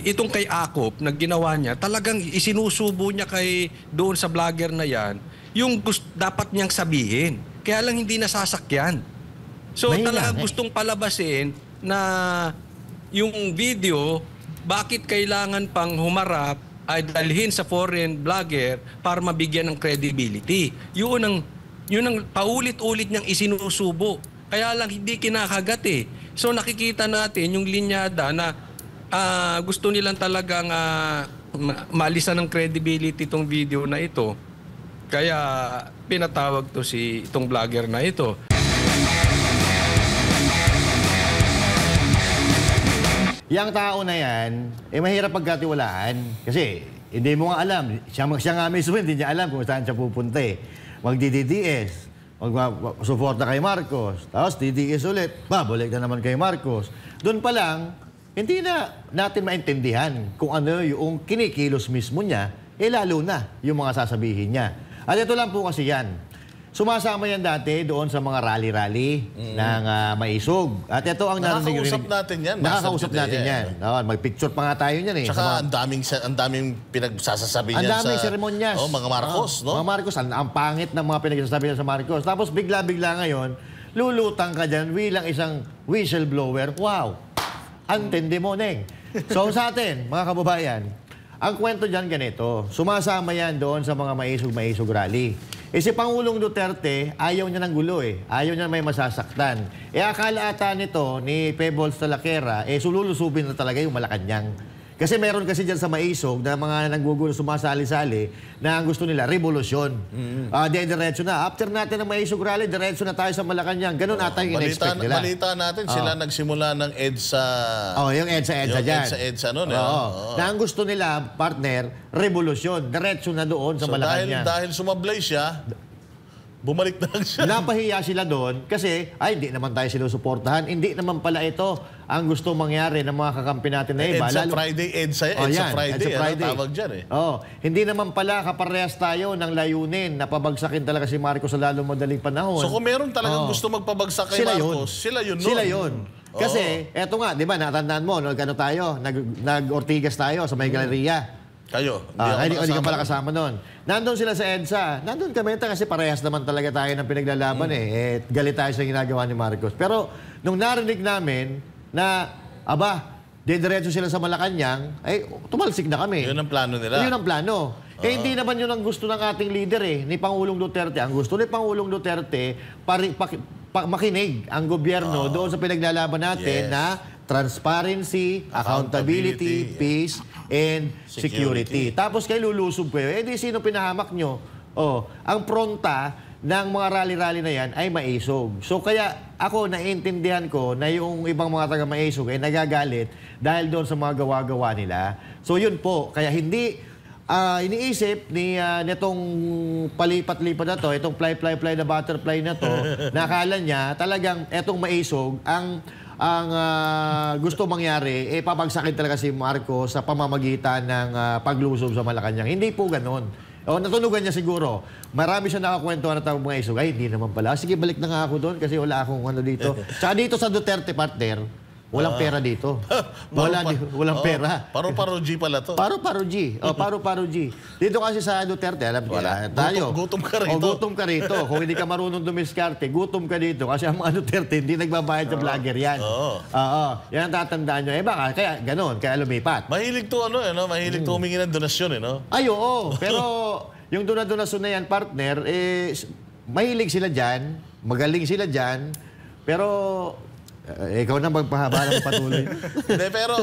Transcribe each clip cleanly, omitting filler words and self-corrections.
itong kay Akop na ginawa niya, talagang isinusubo niya doon sa vlogger na yan, yung dapat niyang sabihin. Kaya lang hindi nasasakyan. So talagang gustong palabasin na yung video, bakit kailangan pang humarap ay dalhin sa foreign vlogger para mabigyan ng credibility. Yun ang paulit-ulit niyang isinusubo. Kaya lang hindi kinakagat eh. So nakikita natin yung linyada na gusto nilang talagang malisan ng credibility itong video na ito. Kaya pinatawag to itong vlogger na ito. Yang tao na yan, mahirap pagkatiwalaan. Kasi hindi mo nga alam. Siya nga mismo, hindi niya alam kung saan siya pupunta eh. Mag-DDS, mag-suporta kay Marcos, tapos DDS ulit, babalik na naman kay Marcos. Doon pa lang, hindi na natin maintindihan kung ano yung kinikilos mismo niya, lalo na yung mga sasabihin niya. At ito lang po kasi yan. Sumasama yan dati doon sa mga rally-rally ng Maisog. At ito ang nakakausap natin yan. Nakakausap natin yan. Mag-picture pa nga tayo yan eh. Tsaka ang daming pinagsasasabi niyan sa... Ang daming seremonyas. Mga Marcos, no? Mga Marcos, ang pangit ng mga pinagsasabi niyan sa Marcos. Tapos bigla-bigla ngayon, lulutang ka dyan bilang isang whistleblower. Wow! Antindi mo, Neng. So sa atin, mga kababayan, ang kwento dyan ganito. Sumasama yan doon sa mga Maisog rally. Si Pangulong Duterte, ayaw niya ng gulo eh. Ayaw niya may masasaktan. Akala ata nito ni Pebols Talaquera, sululusubin na talaga yung Malacanang. Kasi meron kasi dyan sa Maisog na mga nanggugulo sumasali-sali na ang gusto nila, revolusyon. Diretso na. After natin ng Maisog rally, diretso na tayo sa Malacanang. Ganun ata yung in-expect nila. Balita natin, sila nagsimula ng EDSA... yung EDSA dyan. EDSA nun. Na ang gusto nila, partner, revolusyon. Diretso na doon sa Malacanang. Dahil sumablay siya, bumalik na lang siya. Napahiya sila doon kasi, hindi naman tayo sinusuportahan. Hindi naman pala ito ang gusto mangyari ng mga kakampi natin na iba. EDSA Friday, EDSA Friday. Tawag dyan eh. Hindi naman pala kaparehas tayo ng layunin na pabagsakin talaga si Marcos sa lalong madaling panahon. So kung meron talagang gusto magpabagsak kay Marcos, sila yun. Sila yun. Kasi, eto nga, di ba, natandaan mo, nag-Ortigas tayo sa may galeriya. Kayo? Hindi ka pala kasama nun. Nandun sila sa EDSA. Nandun kami kasi parehas naman talaga tayo ng pinaglalaban galit tayo sa ginagawa ni Marcos. Pero nung narinig namin na, didiretso sila sa Malacanang, tumalsik na kami. Yun ang plano nila. Yun ang plano. Hindi naman yun ang gusto ng ating leader ni Pangulong Duterte. Ang gusto ni Pangulong Duterte, makinig ang gobyerno doon sa pinaglalaban natin na transparency, accountability, peace, and security. Tapos kayo lulusob kayo. Di sino pinahamak nyo? Ang pronta ng mga rally-rally na yan ay Maisog. So kaya ako naiintindihan ko na yung ibang mga taga Maisog ay nagagalit dahil doon sa mga gawa-gawa nila. So yun po. Kaya hindi iniisip ni netong palipat-lipat na to, itong fly na butterfly na to, nakala niya talagang etong Maisog ang gusto mangyari, papagsakin talaga si Marcos sa pamamagitan ng paglusob sa Malacanang. Hindi po ganon. Natunugan niya siguro. Marami siya nakakwentuhan na tawag mga isog. Hindi naman pala. Sige, balik na nga ako doon kasi wala akong dito. Tsaka dito sa Duterte, partner, walang pera dito. Walang pera. Paro-paro G pala to. Paro-paro G. Paro-paro G. Dito kasi sa Duterte, alam niyo, tayo. Gutom ka rito. Gutom ka rito. Kung hindi ka marunong dumiskarte, gutom ka dito. Kasi ang mga Duterte, hindi nagbabayad sa vlogger yan. Yan ang tatandaan nyo. Baka, kaya ganon, kaya lumipat. Mahilig to mahilig to humingi ng donasyon oo. Pero yung donasyon na yan, partner, mahilig sila dyan, magaling sila dyan, pero ikaw na magpahaba ng patuloy. Hindi, pero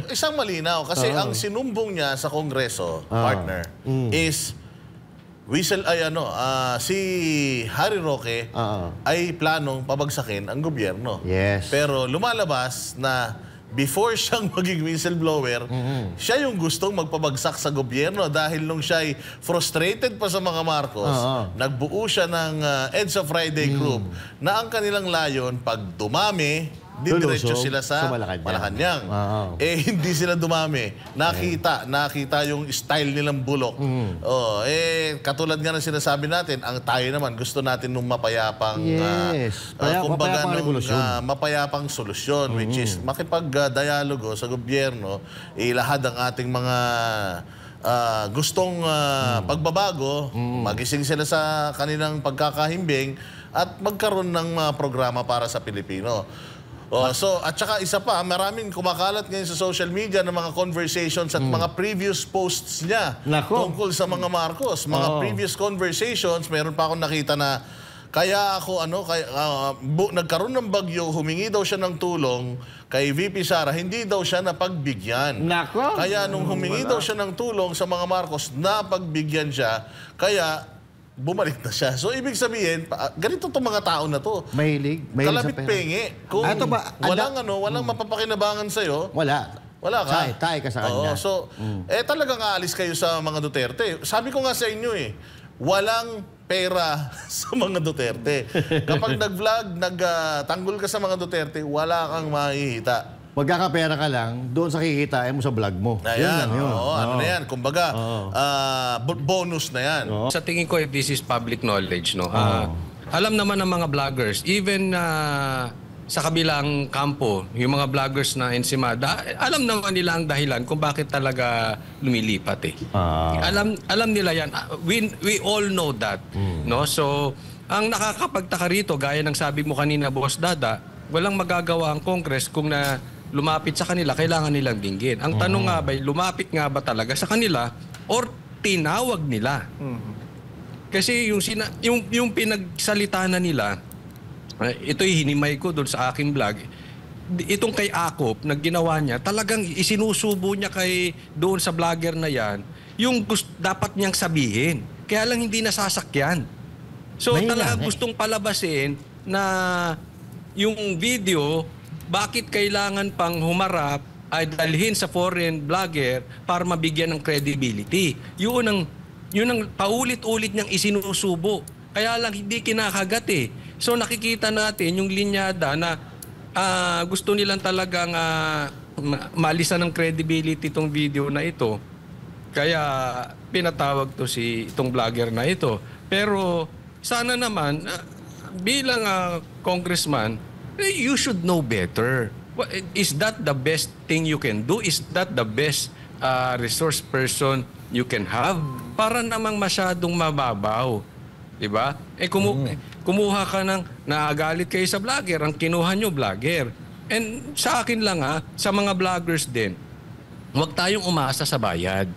isang malinaw. Kasi ang sinumbong niya sa Kongreso, partner, is si Harry Roque ay planong pabagsakin ang gobyerno. Yes. Pero lumalabas na before siyang maging whistleblower, siya yung gustong magpabagsak sa gobyerno dahil nung siya ay frustrated pa sa mga Marcos, nagbuo siya ng EDSA Friday Group na ang kanilang layon, pag dumami didiretso sila sa Malacanang. Hindi sila dumami. Nakita yung style nilang bulok. Katulad nga ng sinasabi natin, ang tayo naman, gusto natin nung mapayapang, kumbaga, mapayapang solusyon, which is makipag-dialogo sa gobyerno, ilahad ang ating mga gustong pagbabago, magising sila sa kanilang pagkakahimbing at magkaroon ng programa para sa Pilipino. At saka isa pa, maraming kumakalat ngayon sa social media ng mga conversations at mga previous posts niya tungkol sa mga Marcos. Mga previous conversations, meron pa akong nakita na nagkaroon ng bagyo, humingi daw siya ng tulong kay VP Sara, hindi daw siya napagbigyan. Kaya nung humingi daw siya ng tulong sa mga Marcos, napagbigyan siya, kaya bumalik na siya. So, ibig sabihin, ganito itong mga tao na to. Mahilig kalapit pengi. Kung walang mapapakinabangan sa'yo, wala ka. Tay ka sa kanya. Talagang aalis kayo sa mga Duterte. Sabi ko nga sa inyo walang pera sa mga Duterte. Kapag nag-vlog, nagtanggol ka sa mga Duterte, wala kang makikita. Magkakapera ka lang, doon sa kikitain mo sa vlog mo. Ayan, ano na yan. Kumbaga, bonus na yan. Sa tingin ko, this is public knowledge. Alam naman ng mga vloggers, even sa kabilang kampo, yung mga vloggers na Ensimada, alam naman nila ang dahilan kung bakit talaga lumilipat Alam nila yan. We all know that. No? So, ang nakakapagtaka rito, gaya ng sabi mo kanina, Boss Dada, walang magagawa ang Congress kung lumapit sa kanila, kailangan nilang dinggin. Ang tanong nga ba, lumapit nga ba talaga sa kanila or tinawag nila? Kasi yung pinagsalita na nila, ito'y hinimay ko doon sa aking vlog, itong kay Akop na ginawa niya, talagang isinusubo niya doon sa vlogger na yan, yung dapat niyang sabihin. Kaya lang hindi nasasakyan. So talagang gustong palabasin na yung video, bakit kailangan pang humarap ay dalhin sa foreign vlogger para mabigyan ng credibility. Yun ang paulit-ulit niyang isinusubo. Kaya lang hindi kinakagat So nakikita natin yung linyada na gusto nilang talagang malisan ng credibility itong video na ito. Kaya pinatawag to itong vlogger na ito. Pero sana naman, bilang congressman, you should know better. Is that the best thing you can do? Is that the best resource person you can have? Para namang masyadong mababaw. Diba? Kumuha ka naagalit kayo sa vlogger, ang kinuha nyo vlogger. And sa akin lang sa mga vloggers din, huwag tayong umasa sa bayad.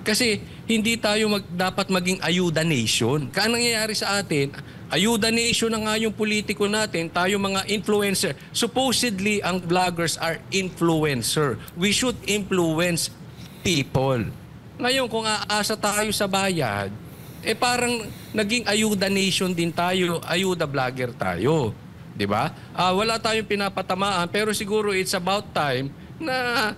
Kasi hindi tayo dapat maging ayuda nation. Kaya nangyayari sa atin, ayuda nation na nga yung politiko natin, tayo mga influencer. Supposedly, ang vloggers are influencer. We should influence people. Ngayon, kung aasa tayo sa bayad, parang naging ayuda nation din tayo, ayuda vlogger tayo. Diba? Wala tayong pinapatamaan, pero siguro it's about time na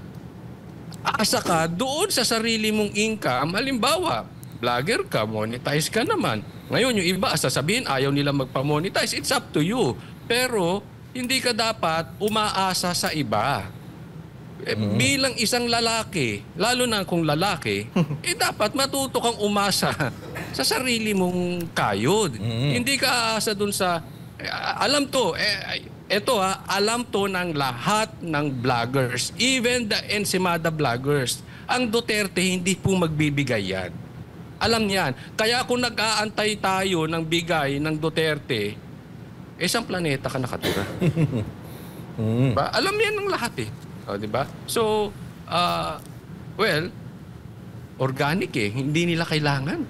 asa ka doon sa sarili mong income. Halimbawa, vlogger ka, monetize ka naman. Ngayon, yung iba, sasabihin, ayaw nila magpa-monetize. It's up to you. Pero, hindi ka dapat umaasa sa iba. Bilang isang lalaki, lalo na kung lalaki, dapat matuto kang umasa sa sarili mong kayod. Hindi ka aasa dun sa... alam to, alam to ng lahat ng vloggers, even the Ensimada vloggers. Ang Duterte, hindi po magbibigay yan. Alam niyan. Kaya kung nag-aantay tayo ng bigay ng Duterte, isang planeta ka nakatira. Diba? Alam yan ng lahat diba? So, organic hindi nila kailangan.